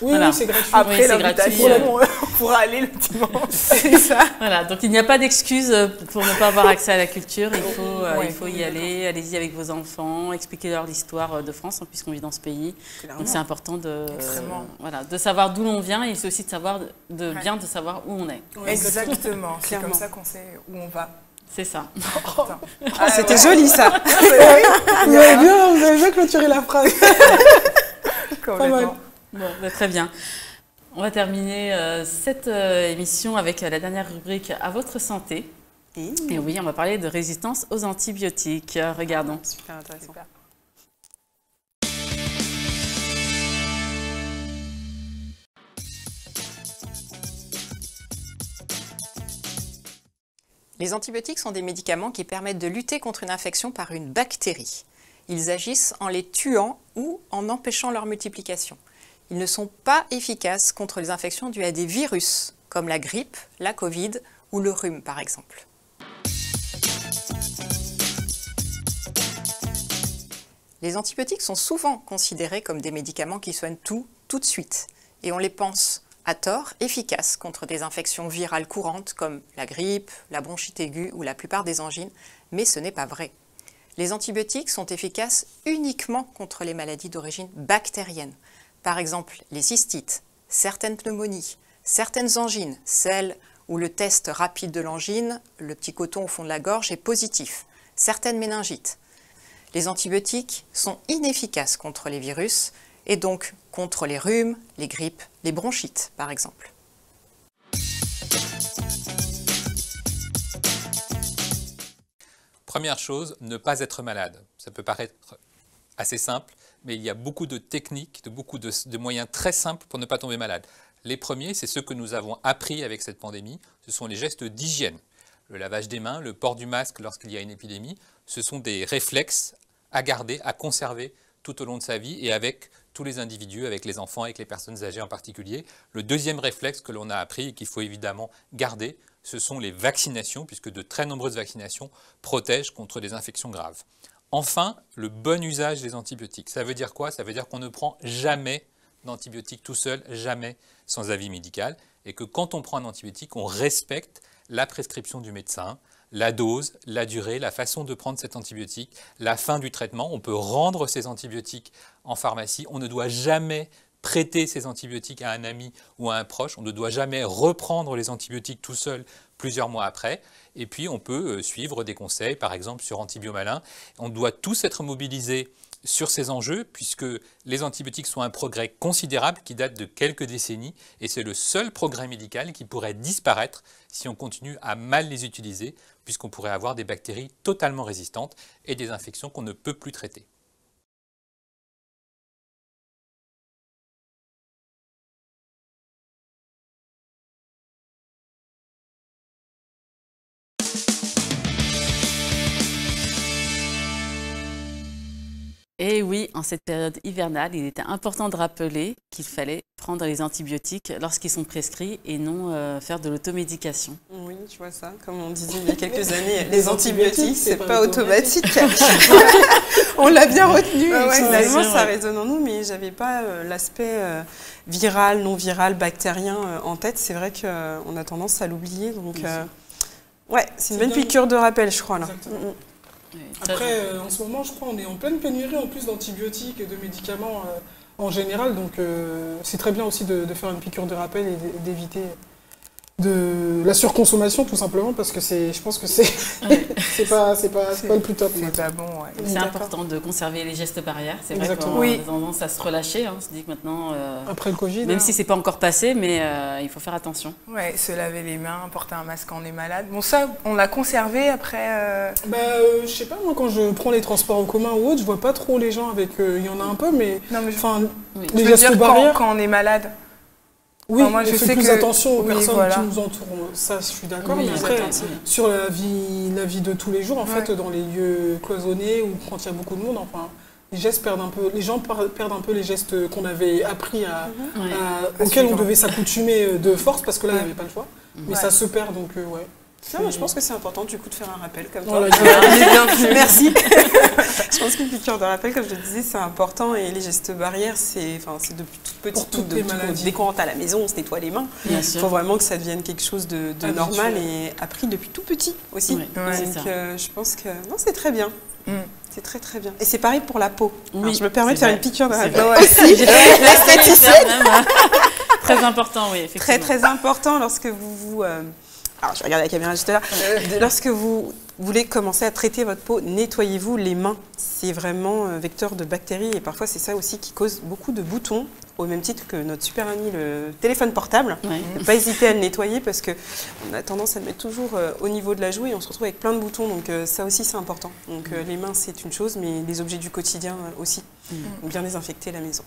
Voilà. Oui, c'est gratuit. Après, c'est gratuit. On pourra aller le dimanche. C'est ça. Voilà, donc il n'y a pas d'excuse pour ne pas avoir accès à la culture. Il faut y aller. Allez-y avec vos enfants, expliquez-leur l'histoire de France, puisqu'on vit dans ce pays. Clairement. Donc c'est important de savoir d'où l'on vient et c'est aussi de savoir où on est. Exactement. C'est comme ça qu'on sait où on va. C'est ça. C'était joli ça. Vous avez bien clôturé la phrase. Complètement. Bon, très bien. On va terminer cette émission avec la dernière rubrique « À votre santé ». Et oui, on va parler de résistance aux antibiotiques. Regardons. Super intéressant. Super. Les antibiotiques sont des médicaments qui permettent de lutter contre une infection par une bactérie. Ils agissent en les tuant ou en empêchant leur multiplication. Ils ne sont pas efficaces contre les infections dues à des virus, comme la grippe, la Covid ou le rhume par exemple. Les antibiotiques sont souvent considérés comme des médicaments qui soignent tout de suite. Et on les pense, à tort, efficaces contre des infections virales courantes comme la grippe, la bronchite aiguë ou la plupart des angines, mais ce n'est pas vrai. Les antibiotiques sont efficaces uniquement contre les maladies d'origine bactérienne. Par exemple, les cystites, certaines pneumonies, certaines angines, celles où le test rapide de l'angine, le petit coton au fond de la gorge, est positif, certaines méningites. Les antibiotiques sont inefficaces contre les virus et donc contre les rhumes, les grippes, les bronchites par exemple. Première chose, ne pas être malade. Ça peut paraître assez simple, mais il y a beaucoup de techniques, beaucoup de moyens très simples pour ne pas tomber malade. Les premiers, c'est ceux que nous avons appris avec cette pandémie, ce sont les gestes d'hygiène. Le lavage des mains, le port du masque lorsqu'il y a une épidémie, ce sont des réflexes à garder, à conserver tout au long de sa vie et avec tous les individus, avec les enfants, avec les personnes âgées en particulier. Le deuxième réflexe que l'on a appris et qu'il faut évidemment garder, ce sont les vaccinations, puisque de très nombreuses vaccinations protègent contre des infections graves. Enfin, le bon usage des antibiotiques. Ça veut dire quoi? Ça veut dire qu'on ne prend jamais d'antibiotiques tout seul, jamais sans avis médical, et que quand on prend un antibiotique, on respecte la prescription du médecin, la dose, la durée, la façon de prendre cet antibiotique, la fin du traitement. On peut rendre ces antibiotiques en pharmacie. On ne doit jamais prêter ces antibiotiques à un ami ou à un proche. On ne doit jamais reprendre les antibiotiques tout seul plusieurs mois après. Et puis, on peut suivre des conseils, par exemple sur Antibiomalin. On doit tous être mobilisés sur ces enjeux, puisque les antibiotiques sont un progrès considérable qui date de quelques décennies, et c'est le seul progrès médical qui pourrait disparaître si on continue à mal les utiliser, puisqu'on pourrait avoir des bactéries totalement résistantes et des infections qu'on ne peut plus traiter. Et oui, en cette période hivernale, il était important de rappeler qu'il fallait prendre les antibiotiques lorsqu'ils sont prescrits et non faire de l'automédication. Oui, je vois ça. Comme on disait il y a quelques années, les antibiotiques, c'est pas automatique. On l'a bien retenu. Finalement, ça résonne en nous, mais j'avais pas l'aspect viral, non viral, bactérien en tête. C'est vrai qu'on a tendance à l'oublier. Donc, ouais, c'est une bonne piqûre de rappel, je crois, là. Après, en ce moment, je crois, on est en pleine pénurie en plus d'antibiotiques et de médicaments en général. Donc, c'est très bien aussi de faire une piqûre de rappel et d'éviter de la surconsommation, tout simplement, parce que je pense que c'est pas le plus top. C'est pas bon, ouais. C'est important de conserver les gestes barrières. C'est vrai qu'on a tendance à se relâcher. On se dit que maintenant, après le Covid, même si c'est pas encore passé, mais il faut faire attention. Ouais, se laver les mains, porter un masque quand on est malade. Bon, ça, on l'a conservé après. Je sais pas, moi, quand je prends les transports en commun ou autre, je vois pas trop les gens avec. Il y en a un peu, mais. Non, mais les gestes barrières. Quand on est malade. Oui, moi, je fais plus attention aux personnes qui nous entourent, ça je suis d'accord, mais après, sur la vie de tous les jours, en fait, dans les lieux cloisonnés ou quand il y a beaucoup de monde, enfin, les gestes perdent un peu, les gens perdent un peu les gestes qu'on avait appris auxquels on devait s'accoutumer de force, parce que là, il n'y avait pas le choix, mais ça se perd, donc ouais. Non, je pense que c'est important du coup de faire un rappel comme ça. Merci. Je pense qu'une piqûre de rappel, comme je le disais, c'est important et les gestes barrières, c'est depuis toute petite. Toutes les maladies. Dès qu'on rentre à la maison, on se nettoie les mains. Il faut vraiment que ça devienne quelque chose de normal et appris depuis tout petit aussi. Donc je pense que non, c'est très bien. C'est très très bien. Et c'est pareil pour la peau. Oui, alors, je me permets de faire une piqûre de rappel aussi. L'esthéticienne. Très important, oui, effectivement. Très très important lorsque vous alors, je vais regarder la caméra juste là. Lorsque vous voulez commencer à traiter votre peau, nettoyez-vous les mains. C'est vraiment un vecteur de bactéries et parfois c'est ça aussi qui cause beaucoup de boutons, au même titre que notre super ami le téléphone portable. Ne pas hésiter à le nettoyer parce qu'on a tendance à le mettre toujours au niveau de la joue et on se retrouve avec plein de boutons. Donc ça aussi c'est important. Donc les mains c'est une chose, mais les objets du quotidien aussi. Bien désinfecter la maison.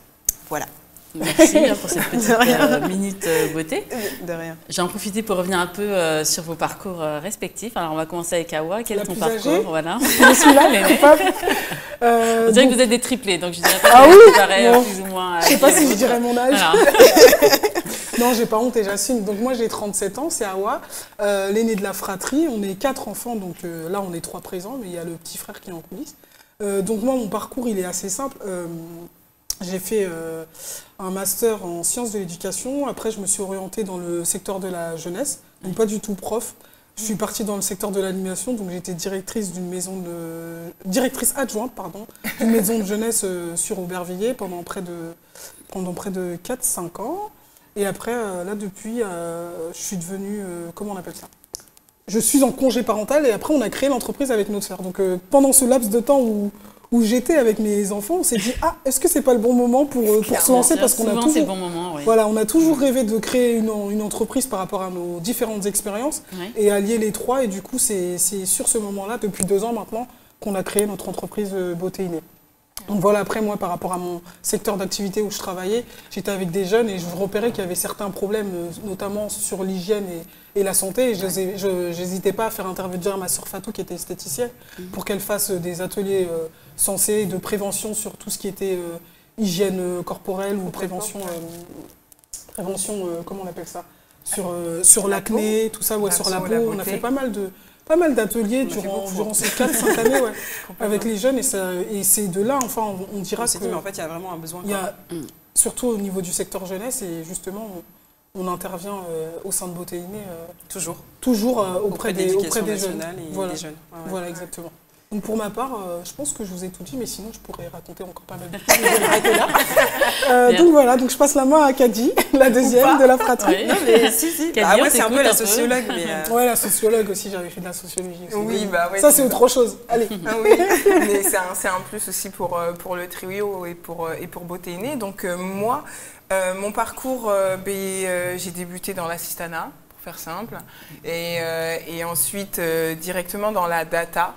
Voilà. Merci pour cette petite minute beauté. De rien. J'en profite pour revenir un peu sur vos parcours respectifs. Alors, on va commencer avec Awa. Quel est ton parcours? Voilà. Je suis là, on dirait que vous êtes des triplés, donc je dirais pas plus ou moins. Je sais pas si je dirais mon âge. Non, j'ai pas honte et j'assume. Donc moi, j'ai 37 ans, c'est Awa, l'aîné de la fratrie. On est 4 enfants, donc là, on est 3 présents, mais il y a le petit frère qui est en coulisses. Donc moi, mon parcours, il est assez simple. J'ai fait un master en sciences de l'éducation. Après, je me suis orientée dans le secteur de la jeunesse, donc pas du tout prof. Je suis partie dans le secteur de l'animation, donc j'étais directrice adjointe d'une maison de jeunesse sur Aubervilliers pendant près de 4-5 ans. Et après, là, depuis, je suis devenue, comment on appelle ça ? Je suis en congé parental et après, on a créé l'entreprise avec notre sœur. Donc, pendant ce laps de temps où j'étais avec mes enfants, on s'est dit « est-ce que c'est pas le bon moment pour se lancer ?» Parce qu'on a toujours, c'est le bon moment, oui. Voilà, on a toujours rêvé de créer une entreprise par rapport à nos différentes expériences et allier les trois. Et du coup, c'est sur ce moment-là, depuis 2 ans maintenant, qu'on a créé notre entreprise Beauté Innée. Donc voilà, après moi, par rapport à mon secteur d'activité où je travaillais, j'étais avec des jeunes et je repérais qu'il y avait certains problèmes, notamment sur l'hygiène et la santé. Je n'hésitais pas à faire intervenir ma sœur Fatou, qui était esthéticienne, pour qu'elle fasse des ateliers sensés de prévention sur tout ce qui était hygiène corporelle ou prévention, comment on appelle ça, sur l'acné, tout ça, sur la peau. On a fait pas mal d'ateliers durant ces 4-5 années avec les jeunes et c'est de là, enfin, on dira que... mais en fait, il y a vraiment un besoin. Surtout au niveau du secteur jeunesse et justement, on intervient au sein de Beauté Innée toujours auprès des jeunes. Et voilà. des jeunes. Voilà, exactement. Donc pour ma part, je pense que je vous ai tout dit, mais sinon je pourrais raconter encore pas mal de choses. Je vais m'arrêter là. Donc voilà, donc je passe la main à Kadi, la deuxième de la fratrie. Oui. Non, mais si. Kadi, Moi, c'est un peu la sociologue. Mais Ouais, la sociologue aussi, j'avais fait de la sociologie aussi. Oui, bah ouais. Ça, c'est autre chose. Allez. Ah oui, mais c'est un plus aussi pour le trio et pour Beauté Innée. Donc moi, mon parcours, j'ai débuté dans l'assistanat, pour faire simple, et ensuite directement dans la data.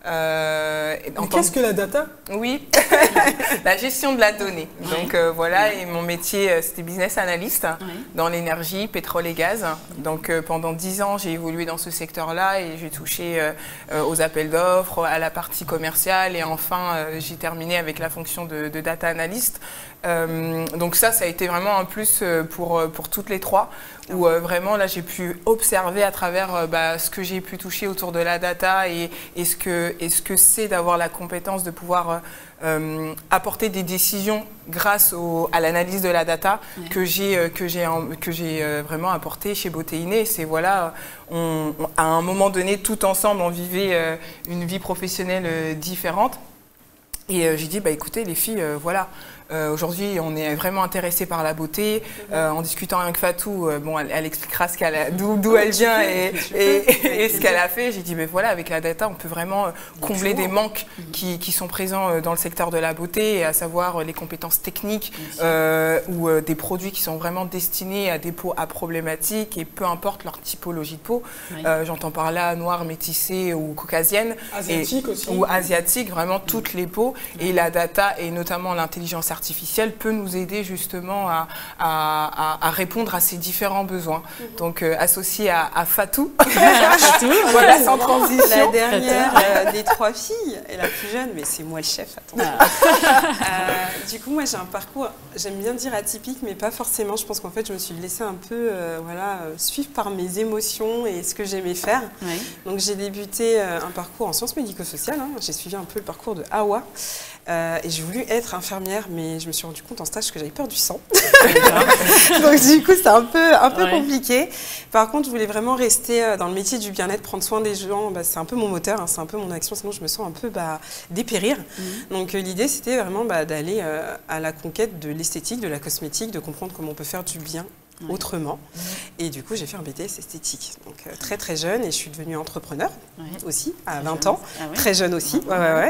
Qu'est-ce que la data? Oui, la gestion de la donnée. Donc voilà, et mon métier, c'était business analyst dans l'énergie, pétrole et gaz. Donc pendant 10 ans, j'ai évolué dans ce secteur-là et j'ai touché aux appels d'offres, à la partie commerciale et enfin, j'ai terminé avec la fonction de data analyst. Donc ça a été vraiment un plus pour toutes les trois, où vraiment là j'ai pu observer à travers ce que j'ai pu toucher autour de la data et ce que c'est d'avoir la compétence de pouvoir apporter des décisions grâce à l'analyse de la data que j'ai vraiment apporté chez Beauté Innée. C'est voilà, à un moment donné, tout ensemble, on vivait une vie professionnelle différente. Et j'ai dit, écoutez les filles, voilà, aujourd'hui on est vraiment intéressé par la beauté. En discutant avec Fatou, elle expliquera d'où elle vient et ce qu'elle a fait. J'ai dit, voilà, avec la data, on peut vraiment combler des manques qui sont présents dans le secteur de la beauté, à savoir les compétences techniques ou des produits qui sont vraiment destinés à des peaux à problématiques et peu importe leur typologie de peau. J'entends par là noire, métissée ou caucasienne. Asiatique aussi. Ou asiatique, vraiment toutes les peaux. Et la data et notamment l'intelligence artificielle peut nous aider justement à répondre à ces différents besoins. Donc associé à Fatou, voilà, sans transition. La dernière des trois filles et la plus jeune, mais c'est moi le chef, attention. Du coup, moi j'ai un parcours, j'aime bien dire atypique, mais pas forcément. Je pense qu'en fait, je me suis laissée un peu suivre par mes émotions et ce que j'aimais faire. Donc j'ai débuté un parcours en sciences médico-sociales. J'ai suivi un peu le parcours de Awa. Et j'ai voulu être infirmière, mais je me suis rendu compte en stage que j'avais peur du sang. Donc du coup, c'est un peu compliqué. Par contre, je voulais vraiment rester dans le métier du bien-être, prendre soin des gens. C'est un peu mon moteur, c'est un peu mon action, sinon je me sens un peu dépérir. Donc l'idée, c'était vraiment d'aller à la conquête de l'esthétique, de la cosmétique, de comprendre comment on peut faire du bien autrement. Et du coup, j'ai fait un BTS esthétique. Donc très très jeune, et je suis devenue entrepreneur aussi, à 20 ans. Très jeune aussi.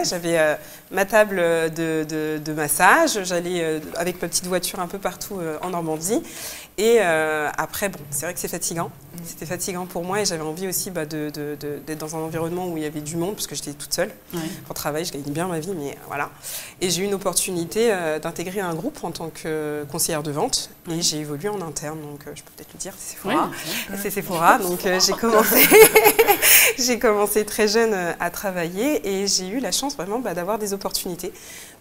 J'avais ma table de massage, j'allais avec ma petite voiture un peu partout en Normandie. Et après, c'est vrai que c'est fatigant. C'était fatigant pour moi et j'avais envie aussi d'être dans un environnement où il y avait du monde, parce que j'étais toute seule. Pour travailler, je gagnais bien ma vie, mais voilà. Et j'ai eu une opportunité d'intégrer un groupe en tant que conseillère de vente. Et j'ai évolué en interne, donc je peux peut-être le dire, c'est Sephora. C'est Sephora, donc j'ai commencé très jeune à travailler et j'ai eu la chance vraiment d'avoir des opportunités.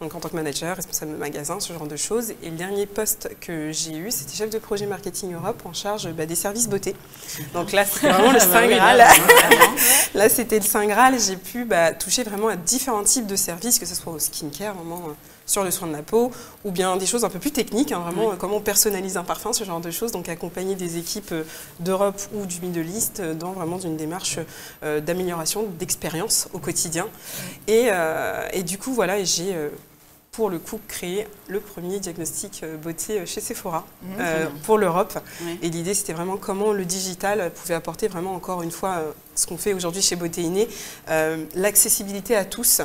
Donc en tant que manager, responsable de magasin, ce genre de choses. Et le dernier poste que j'ai eu, c'était chef de projet marketing Europe en charge des services beauté. Donc là, c'est vraiment le Saint Graal. Là, c'était le Saint Graal. J'ai pu toucher vraiment à différents types de services, que ce soit au skincare, vraiment sur le soin de la peau, ou bien des choses un peu plus techniques, vraiment comment on personnalise un parfum, ce genre de choses. Donc accompagner des équipes d'Europe ou du Middle East dans vraiment une démarche d'amélioration d'expérience au quotidien. Et du coup, voilà, j'ai pour le coup créé le premier diagnostic beauté chez Sephora pour l'Europe. Et l'idée, c'était vraiment comment le digital pouvait apporter vraiment, encore une fois, ce qu'on fait aujourd'hui chez Beauté Innée, l'accessibilité à tous,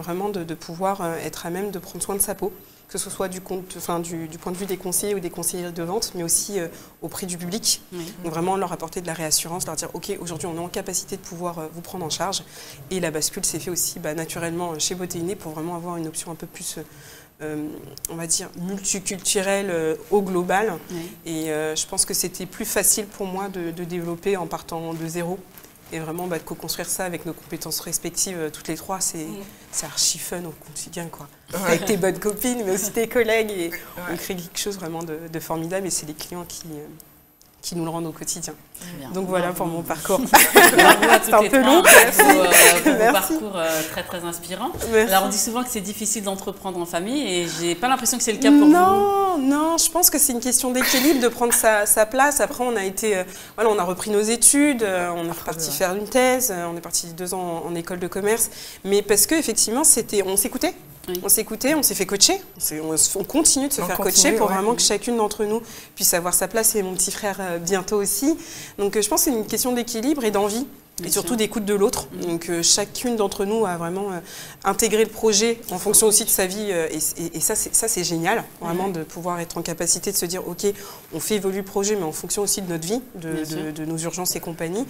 vraiment de pouvoir être à même de prendre soin de sa peau, que ce soit du point de vue des conseillers ou des conseillers de vente, mais aussi auprès du public. Donc vraiment leur apporter de la réassurance, leur dire ok, aujourd'hui on est en capacité de pouvoir vous prendre en charge. Et la bascule s'est fait aussi naturellement chez Beauté Innée pour vraiment avoir une option un peu plus on va dire multiculturelle au global. Et je pense que c'était plus facile pour moi de développer en partant de zéro. Et vraiment de co-construire ça avec nos compétences respectives, toutes les trois, c'est archi fun au quotidien, quoi. Avec tes bonnes copines, mais aussi tes collègues. Et on crée quelque chose vraiment de formidable et c'est les clients qui nous le rendent au quotidien. Donc voilà pour mon parcours. C'est un peu long pour vos parcours très très inspirants. Alors on dit souvent que c'est difficile d'entreprendre en famille et j'ai pas l'impression que c'est le cas pour vous. non, je pense que c'est une question d'équilibre, de prendre sa place. Après, on a été, voilà, on a repris nos études, on est parti faire une thèse, on est parti 2 ans en école de commerce, mais parce que effectivement, on s'écoutait. Oui. On s'écoutait, on s'est fait coacher, on continue de se faire coacher pour vraiment que chacune d'entre nous puisse avoir sa place, et mon petit frère bientôt aussi. Donc je pense que c'est une question d'équilibre et d'envie. Et surtout d'écoute de l'autre. Donc chacune d'entre nous a vraiment intégré le projet en fonction aussi de sa vie. Et ça, c'est génial, vraiment, de pouvoir être en capacité de se dire, OK, on fait évoluer le projet, mais en fonction aussi de notre vie, de nos urgences et compagnie.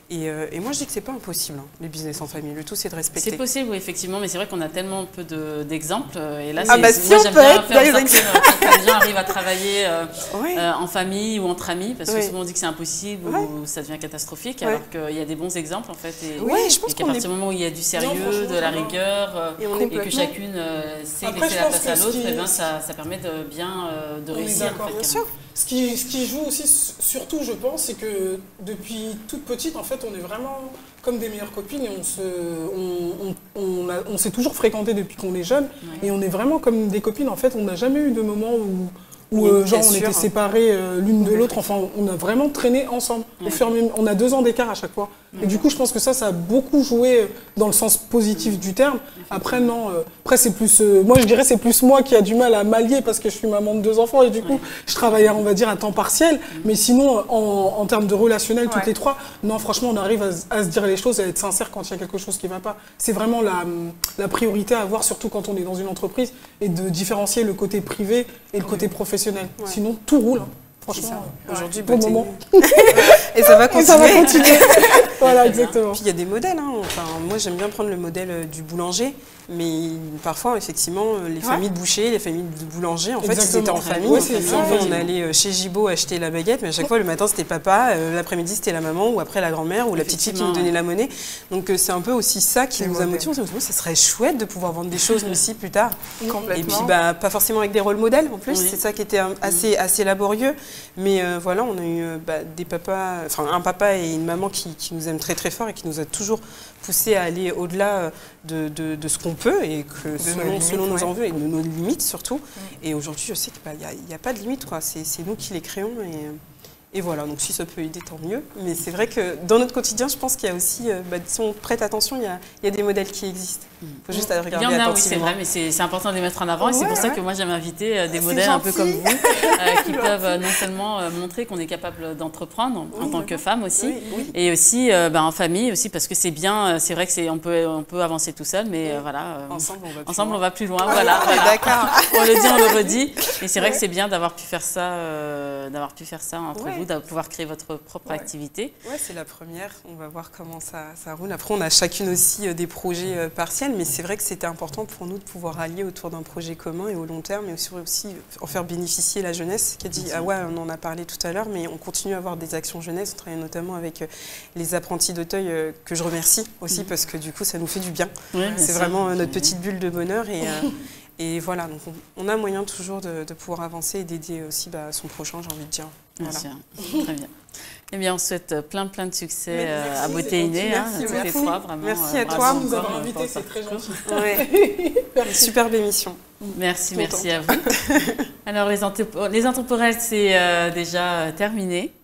Et moi, je dis que c'est pas impossible, hein, les business en famille. Le tout, c'est de respecter. C'est possible, oui, effectivement, mais c'est vrai qu'on a tellement peu d'exemples. Et là, si moi, j'aime bien faire en sorte que les gens arrivent à travailler en famille ou entre amis, parce que souvent on dit que c'est impossible ou ça devient catastrophique, alors qu'il y a des bons exemples en fait, je pense qu'à partir du moment où il y a du sérieux, de la rigueur, et que chacune sait laisser la place à l'autre, eh ben, ça permet de bien de réussir. En fait, bien sûr. Ce qui joue aussi, surtout je pense, c'est que depuis toute petite, en fait, on est vraiment comme des meilleures copines et on s'est toujours fréquenté depuis qu'on est jeune, et on est vraiment comme des copines. En fait, on n'a jamais eu de moment où genre on était séparés l'une de l'autre. Enfin, on a vraiment traîné ensemble. On a 2 ans d'écart à chaque fois. Et du coup, je pense que ça a beaucoup joué dans le sens positif du terme. Après, non. Après, c'est plus... moi, je dirais c'est plus moi qui a du mal à m'allier parce que je suis maman de 2 enfants et du coup, je travaille, on va dire, à temps partiel. Mais sinon, en termes de relationnel, toutes les 3, non, franchement, on arrive à se dire les choses et à être sincère quand il y a quelque chose qui ne va pas. C'est vraiment la priorité à avoir, surtout quand on est dans une entreprise, et de différencier le côté privé et le côté professionnel. Sinon, tout roule. Hein. Franchement, aujourd'hui, pour le moment. Et ça va continuer. Voilà, exactement. Puis il y a des modèles. Hein. Enfin, moi, j'aime bien prendre le modèle du boulanger. Mais parfois, effectivement, les familles de bouchers, les familles de boulangers, en fait, ils étaient en famille. On allait chez Gibaud acheter la baguette, mais à chaque fois, le matin, c'était papa, l'après-midi, c'était la maman, ou après la grand-mère, ou la petite fille qui nous donnait la monnaie. Donc, c'est un peu aussi ça qui nous a motivés. On s'est dit, ça serait chouette de pouvoir vendre des choses, nous aussi, plus tard. Et puis, pas forcément avec des rôles modèles, en plus. C'est ça qui était assez laborieux. Mais voilà, on a eu des papas, enfin, un papa et une maman qui nous aiment très, très fort et qui nous a toujours poussé à aller au-delà de ce qu'on peut et que selon nos envies et de nos limites surtout. Et aujourd'hui, je sais qu'il n'y a pas de limite, quoi. C'est nous qui les créons et voilà. Donc si ça peut aider, tant mieux. Mais c'est vrai que dans notre quotidien, je pense qu'il y a aussi, si on prête attention, il y a des modèles qui existent. Il faut juste regarder attentivement. Il y en a, oui, c'est vrai, mais c'est important de les mettre en avant. Et c'est pour ça que moi, j'aime inviter des modèles un peu comme vous, qui peuvent non seulement montrer qu'on est capable d'entreprendre en tant que femme aussi, et aussi en famille aussi, parce que c'est bien, c'est vrai qu'on peut avancer tout seul, mais voilà, ensemble on va plus loin. Voilà, d'accord. On le dit, on le redit. Et c'est vrai que c'est bien d'avoir pu faire ça, entre vous, de pouvoir créer votre propre activité. Oui, c'est la première. On va voir comment ça roule. Après, on a chacune aussi des projets partiels. Mais c'est vrai que c'était important pour nous de pouvoir allier autour d'un projet commun et au long terme, et aussi en faire bénéficier la jeunesse, qui a dit, ah ouais, on en a parlé tout à l'heure, mais on continue à avoir des actions jeunesse. On travaille notamment avec les apprentis d'Auteuil, que je remercie aussi, parce que du coup, ça nous fait du bien. C'est vraiment notre petite bulle de bonheur. Et voilà, donc on a moyen toujours de pouvoir avancer et d'aider aussi son prochain, j'ai envie de dire. Bien sûr, très bien. Eh bien, on souhaite plein de succès à Beauté Innée, toutes les 3, vraiment. Merci à toi de nous avoir invités, c'est très gentil. Superbe émission. Merci à vous. Alors, les intemporels, c'est déjà terminé.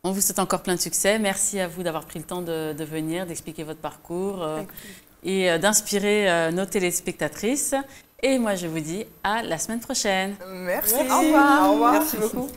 On vous souhaite encore plein de succès. Merci à vous d'avoir pris le temps de venir, d'expliquer votre parcours et d'inspirer nos téléspectatrices. Et moi, je vous dis à la semaine prochaine. Merci. Au revoir. Au revoir. Merci beaucoup.